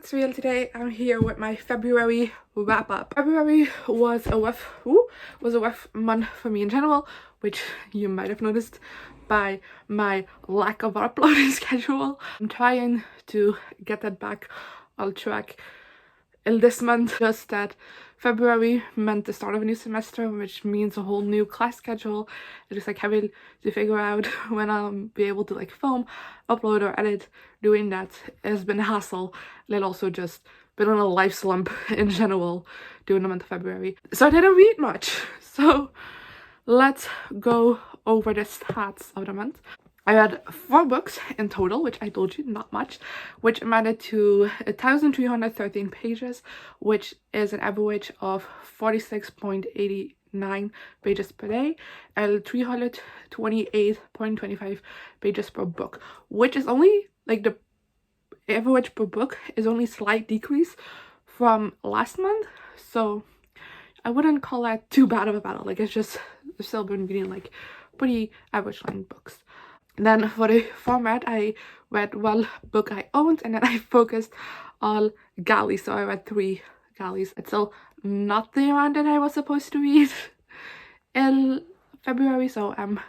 it's real. Today I'm here with my February wrap up. February was a rough month for me in general, which you might have noticed by my lack of uploading schedule. I'm trying to get that back on track in this month. Just that February meant the start of a new semester, which means a whole new class schedule. It's just like having to figure out when I'll be able to like film, upload or edit. Doing that has been a hassle, and also just been on a life slump in general during the month of February. So I didn't read much. So let's go over the stats of the month. I read 4 books in total, which I told you, not much, which amounted to 1,313 pages, which is an average of 46.89 pages per day and 328.25 pages per book, which is only like the average per book is only slight decrease from last month. So I wouldn't call that too bad of a battle. Like, it's just, I've still been reading like pretty average line books. Then for the format, I read one book I owned, and then I focused on galleys. So I read 3 galleys. It's still not the amount that I was supposed to read in February, so I'm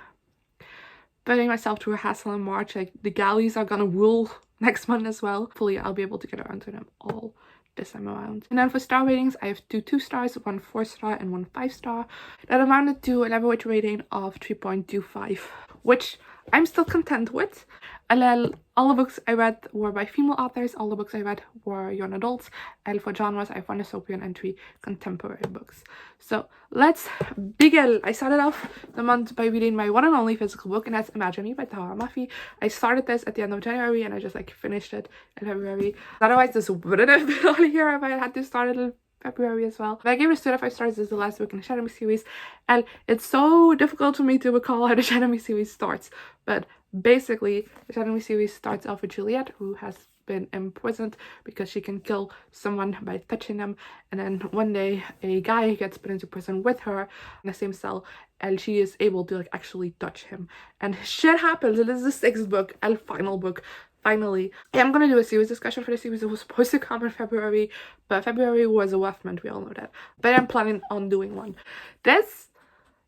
putting myself through a hassle in March. Like, the galleys are gonna rule next month as well. Hopefully I'll be able to get around to them all this time around. And then for star ratings, I have 2 2-stars, 1 4-star and 1 5-star. That amounted to an average rating of 3.25, which I'm still content with. And then all the books I read were by female authors. All the books I read were young adults. And for genres, I have 1 dystopian and 3 contemporary books. So let's begin. I started off the month by reading my one and only physical book, and that's Imagine Me by Tahereh Mafi. I started this at the end of January, and I just like finished it in February. Otherwise, this wouldn't have been on here if I had to start it in February as well. But I gave it a 2 out of 5 stars. This is the last book in the Shadow Me series, and it's so difficult for me to recall how the Shadow Me series starts. But basically, the Shadow Me series starts off with Juliet, who has been imprisoned because she can kill someone by touching them, and then one day a guy gets put into prison with her in the same cell, and she is able to like actually touch him, and shit happens. It is the 6th book and final book. Finally, I'm gonna do a series discussion for the series. It was supposed to come in February, but February was a rough month, we all know that. But I'm planning on doing one. This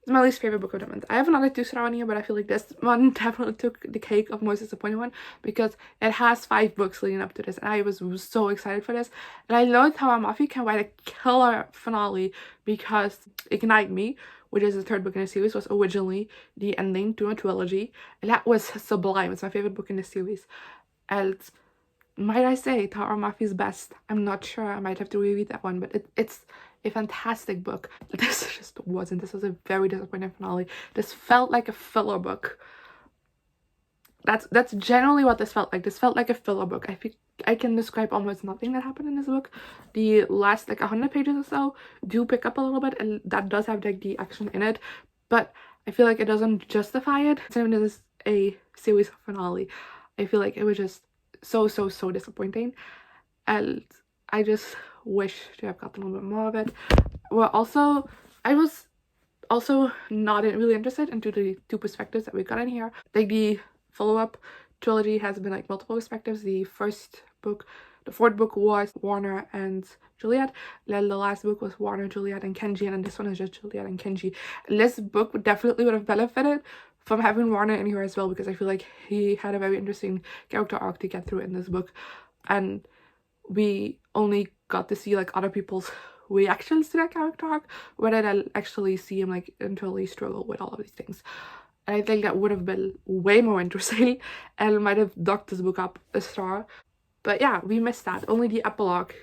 is my least favorite book of the month. I have another 2-star on here, but I feel like this one definitely took the cake of most disappointing one, because it has 5 books leading up to this, and I was so excited for this. And I loved how Mafi can write a killer finale, because Ignite Me, which is the 3rd book in the series, was originally the ending to a trilogy, and that was sublime. It's my favorite book in the series. And might I say, Tahereh Mafi's best. I'm not sure. I might have to reread that one, but it's a fantastic book. This just wasn't. This was a very disappointing finale. This felt like a filler book. That's generally what this felt like. This felt like a filler book. I think I can describe almost nothing that happened in this book. The last like 100 pages or so do pick up a little bit, and that does have like the action in it, but I feel like it doesn't justify it. Same as a series finale. I feel like it was just so disappointing, and I just wish to have gotten a little bit more of it. I was also not really interested into the 2 perspectives that we got in here. Like, the follow-up trilogy has been like multiple perspectives. The 4th book was Warner and Juliet, then the last book was Warner, Juliet and Kenji, and then this one is just Juliet and Kenji. And this book definitely would have benefited from having Warner in here as well, because I feel like he had a very interesting character arc to get through in this book, and we only got to see like other people's reactions to that character arc, rather than actually see him like internally struggle with all of these things. And I think that would have been way more interesting and might have docked this book up a star. But yeah, we missed that. Only the epilogue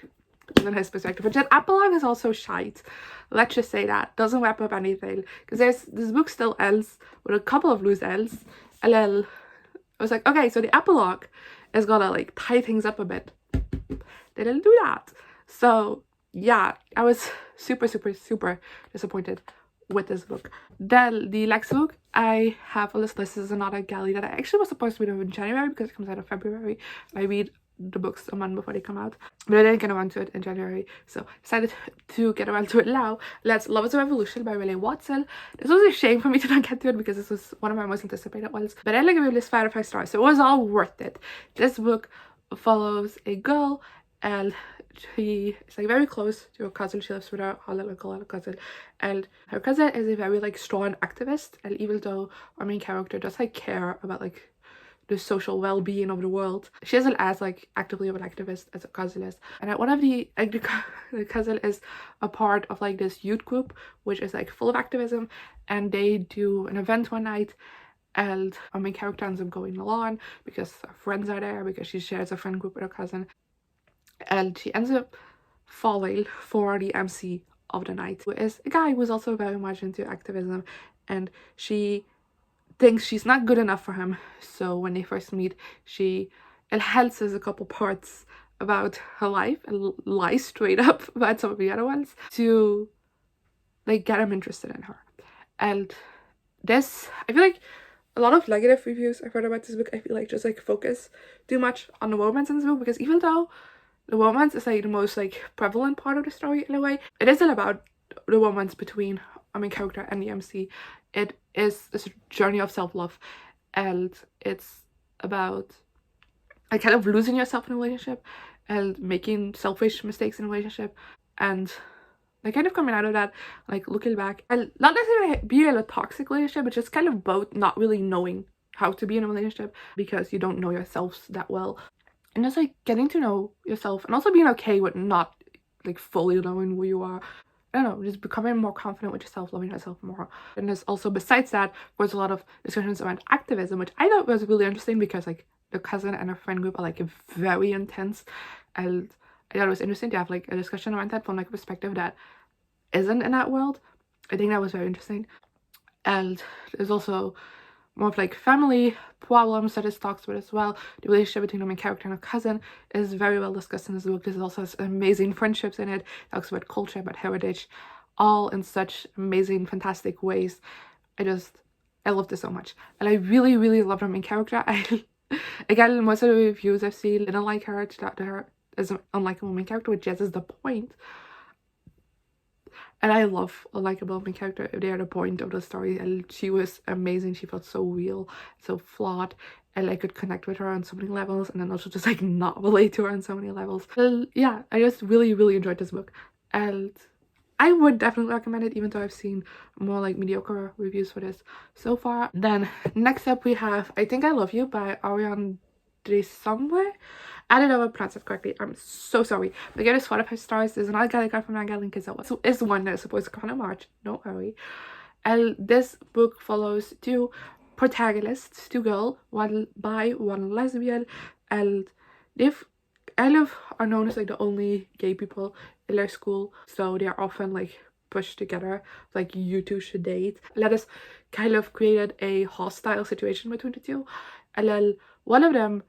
in his perspective, but that epilogue is also shite. Let's just say that doesn't wrap up anything, because this book still ends with a couple of loose ends, and then I was like, okay, so the epilogue is gonna like tie things up a bit. They didn't do that. So yeah, I was super disappointed with this book. Then the next book I have on this list is another galley that I actually was supposed to read in January, because it comes out in February. I read the books a month before they come out, but I didn't get around to it in January, so decided to get around to it now. Let's Love is a Revolution by Renée Watson. This was a shame for me to not get to it, because this was one of my most anticipated ones, but I like gave this 5 out of 5 stars, so it was all worth it. This book follows a girl and she is like very close to her cousin. She lives with her little uncle and cousin, and her cousin is a very like strong activist. And even though our main character does like care about like the social well-being of the world, she isn't as like actively of an activist as her cousin is. And one of the like the cousin is a part of like this youth group which is like full of activism, and they do an event one night, and our main character ends up going along because her friends are there, because she shares a friend group with her cousin, and she ends up falling for the MC of the night, who is a guy who's also very much into activism, and she thinks she's not good enough for him. So when they first meet, she enhances a couple parts about her life and lies straight up about some of the other ones to like get him interested in her. And this, I feel like a lot of negative reviews I've heard about this book, I feel like just like focus too much on the romance in this book, because even though the romance is like the most like prevalent part of the story in a way, it isn't about the romance between our main character and the MC. It is a journey of self-love, and it's about like kind of losing yourself in a relationship and making selfish mistakes in a relationship, and like kind of coming out of that, like looking back, and not necessarily being in a toxic relationship, but just kind of both not really knowing how to be in a relationship because you don't know yourselves that well, and just like getting to know yourself and also being okay with not like fully knowing who you are. I don't know, just becoming more confident with yourself, loving yourself more. And there's also, besides that, there's a lot of discussions around activism, which I thought was really interesting because like the cousin and her friend group are like very intense, and I thought it was interesting to have like a discussion around that from like a perspective that isn't in that world. I think that was very interesting. And there's also more of like family problems that it talks about as well. The relationship between the main character and her cousin is very well discussed in this book. There's also amazing friendships in it. It talks about culture, about heritage, all in such amazing, fantastic ways. I love this so much. And I really, really love her main character. Again, most of the reviews I've seen didn't like her, to her as an unlikable main character, which is the point. And I love a likable main character if they are the point of the story. And she was amazing. She felt so real, so flawed, and I could connect with her on so many levels, and then also just like not relate to her on so many levels. And yeah, I just really, really enjoyed this book, and I would definitely recommend it, even though I've seen more like mediocre reviews for this so far. Then next up we have I Think I Love You by Auriane Desombre. I don't know if I pronounced it correctly. I'm so sorry. But give it 4 out of 5 stars. There's another guy I got from that link so it's one that's supposed to come out in March. Don't worry. And this book follows 2 protagonists, 2 girls, one bi, one lesbian, and they've kind of are known as like the only gay people in their school, so they are often like pushed together, like you two should date. And that has kind of created a hostile situation between the two. And then one of them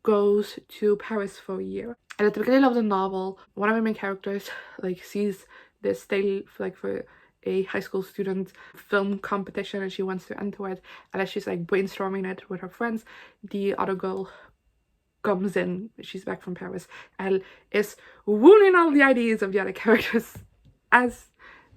goes to Paris for a year, and at the beginning of the novel, one of the main characters like sees this thing like for a high school student film competition, and she wants to enter it, and as she's like brainstorming it with her friends, the other girl comes in. She's back from Paris and is ruining all the ideas of the other characters as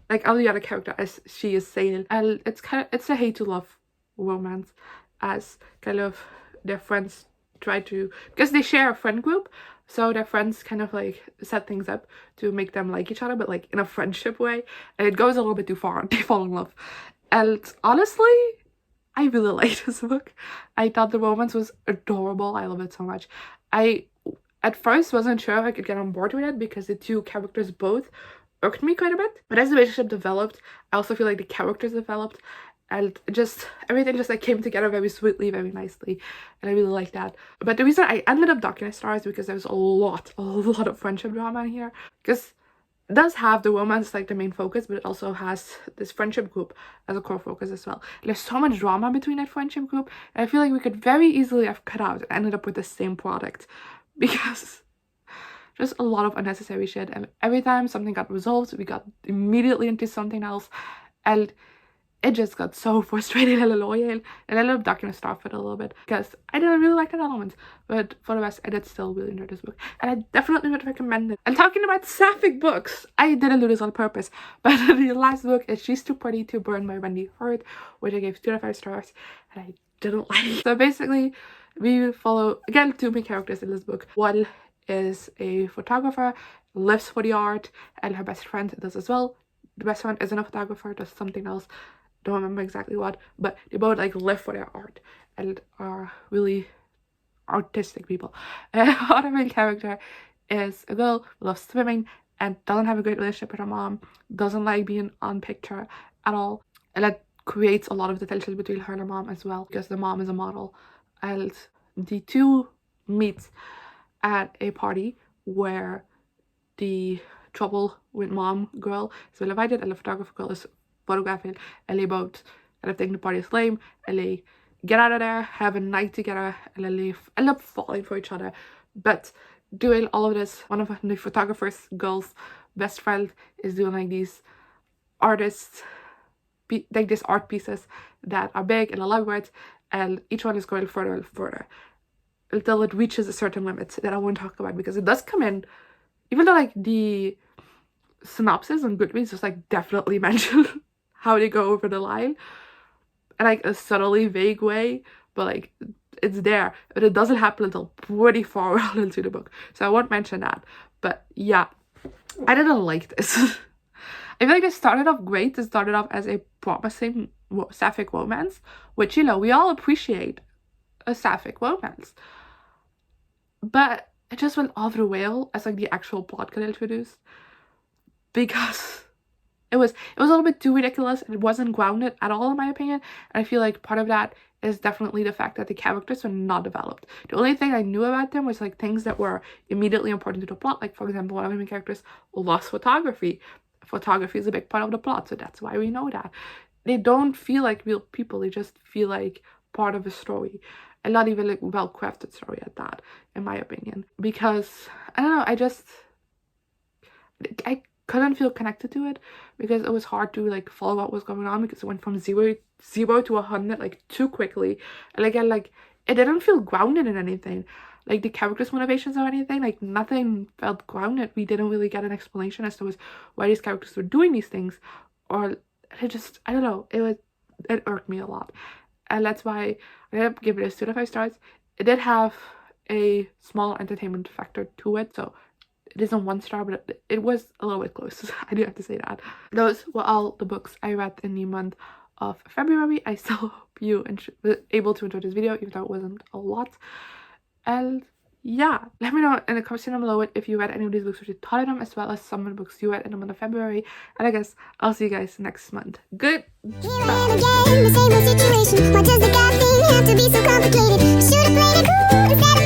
like all the other character as she is saying. And it's a hate to love romance, as kind of their friends try to, because they share a friend group, so their friends kind of like set things up to make them like each other, but like in a friendship way, and it goes a little bit too far. They fall in love. And honestly, I really liked this book. I thought the romance was adorable. I love it so much. I at first wasn't sure if I could get on board with it because the 2 characters both irked me quite a bit, but as the relationship developed, I also feel like the characters developed, and just everything just like came together very sweetly, very nicely, and I really like that. But the reason I ended up docking it stars because there's a lot of friendship drama in here, because it does have the romance like the main focus, but it also has this friendship group as a core focus as well. And there's so much drama between that friendship group, and I feel like we could very easily have cut out and ended up with the same product, because just a lot of unnecessary shit, and every time something got resolved, we got immediately into something else, and it just got so frustrating and annoying, and I ended up docking a star for it a little bit because I didn't really like that element, but for the rest I did still really enjoy this book, and I definitely would recommend it. And talking about sapphic books, I didn't do this on purpose, but the last book is She's Too Pretty to Burn by Wendy, which I gave 2 out of 5 stars, and I didn't like. So basically we follow again 2 main characters in this book. One is a photographer, lives for the art, and her best friend does as well. The best friend isn't a photographer, does something else, don't remember exactly what, but they both like live for their art and are really artistic people. Our main character is a girl who loves swimming and doesn't have a great relationship with her mom, doesn't like being on picture at all, and that creates a lot of the tension between her and her mom as well, because the mom is a model. And the two meet at a party where the trouble with mom girl is well invited and the photographer girl is photographing, and they both kind of think the party is lame, and they get out of there, have a night together, and then they end up falling for each other. But doing all of this, one of the photographer's girl's best friend is doing like these artists, like these art pieces that are big and elaborate, and each one is going further and further until it reaches a certain limit that I won't talk about, because it does come in, even though like the synopsis on Goodreads just like definitely mention how they go over the line in like a subtly vague way, but like it's there, but it doesn't happen until pretty far on into the book, so I won't mention that. But yeah, I didn't like this. I feel like it started off great. It started off as a promising sapphic romance, which, you know, we all appreciate a sapphic romance, but it just went off the rail as like the actual plot got introduced, because it was a little bit too ridiculous. It wasn't grounded at all in my opinion, and I feel like part of that is definitely the fact that the characters were not developed. The only thing I knew about them was like things that were immediately important to the plot, like for example, one of the main characters loves photography. Photography is a big part of the plot, so that's why we know that. They don't feel like real people, they just feel like part of a story, and not even like well-crafted story at that, in my opinion. Because I don't know, I couldn't feel connected to it, because it was hard to like follow what was going on, because it went from zero to 100 like too quickly, and again, like it didn't feel grounded in anything, like the characters' motivations or anything. Like nothing felt grounded. We didn't really get an explanation as to why these characters were doing these things, or it just, I don't know, it irked me a lot, and that's why I ended up giving it 2 out of 5 stars. It did have a small entertainment factor to it, so it isn't 1 star, but it was a little bit close. I do have to say that. Those were all the books I read in the month of February. I still hope you were able to enjoy this video, even though it wasn't a lot. And yeah, let me know in the comments down below if you read any of these books, what you thought of them, as well as some of the books you read in the month of February. And I guess I'll see you guys next month. Good. Bye.